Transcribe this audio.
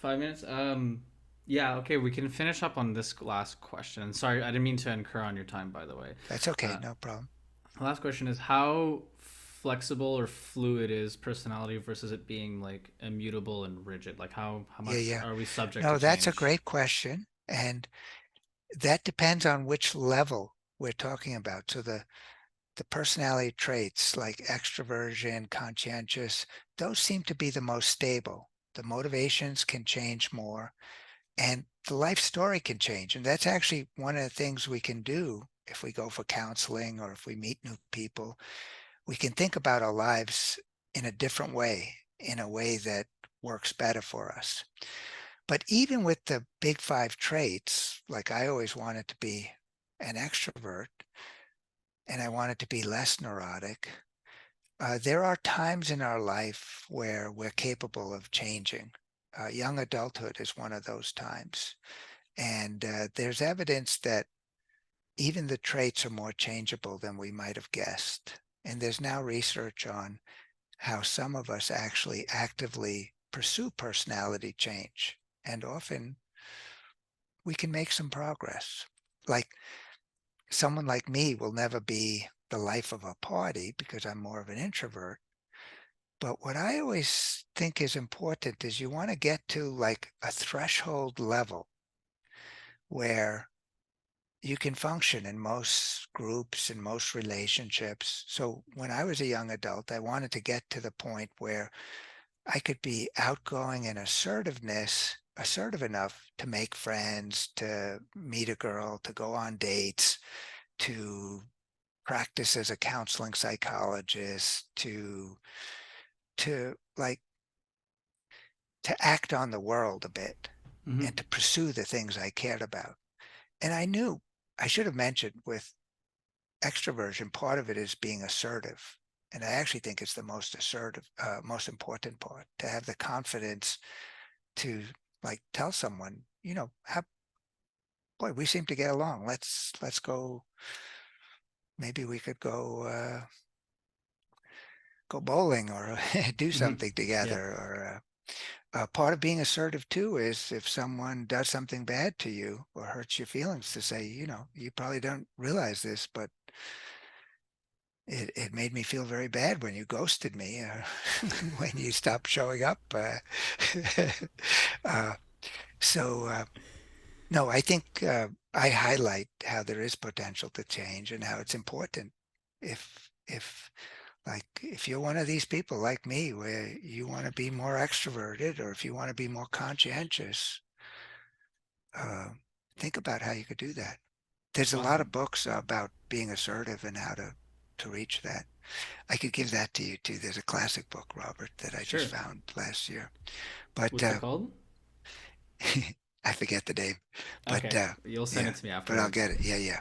5 minutes. Yeah. Okay. We can finish up on this last question. Sorry, I didn't mean to incur on your time. By the way, That's okay, uh, no problem. the last question is how flexible or fluid is personality versus it being like immutable and rigid? Like how Yeah, much yeah. are we subject to No, that's a change? great question. And that depends on which level we're talking about. So the personality traits like extroversion, conscientious, those seem to be the most stable. The motivations can change more and the life story can change. And that's actually one of the things we can do if we go for counseling or if we meet new people. We can think about our lives in a different way, in a way that works better for us. But even with the big five traits, like I always wanted to be an extrovert and I wanted to be less neurotic, there are times in our life where we're capable of changing. Young adulthood is one of those times. And there's evidence that even the traits are more changeable than we might have guessed. And there's now research on how some of us actually actively pursue personality change. And often we can make some progress. Like someone like me will never be the life of a party because I'm more of an introvert. But what I always think is important is you want to get to like a threshold level where you can function in most groups and most relationships. So when I was a young adult, I wanted to get to the point where I could be outgoing and assertive enough to make friends, to meet a girl, to go on dates, to practice as a counseling psychologist, to like to act on the world a bit Mm-hmm. and to pursue the things I cared about. And I knew I should have mentioned with extroversion, part of it is being assertive. And I actually think it's the most assertive, most important part to have the confidence to like tell someone, boy, we seem to get along. Let's go. Maybe we could go bowling or do Mm-hmm. something Yeah. together. Or part of being assertive too is if someone does something bad to you or hurts your feelings, to say, you probably don't realize this, but it made me feel very bad when you ghosted me, when you stopped showing up. Uh, so no, I think I highlight how there is potential to change and how it's important. If if you're one of these people like me, where you want to be more extroverted, or if you want to be more conscientious, uh, think about how you could do that. There's a lot of Awesome. books about being assertive and how to reach that. I could give that to you too. There's a classic book, Robert, that I just Sure. found last year, but What's it called? I forget the name. But Okay, you'll send yeah, it to me but I'll afterwards. get it. Yeah, yeah.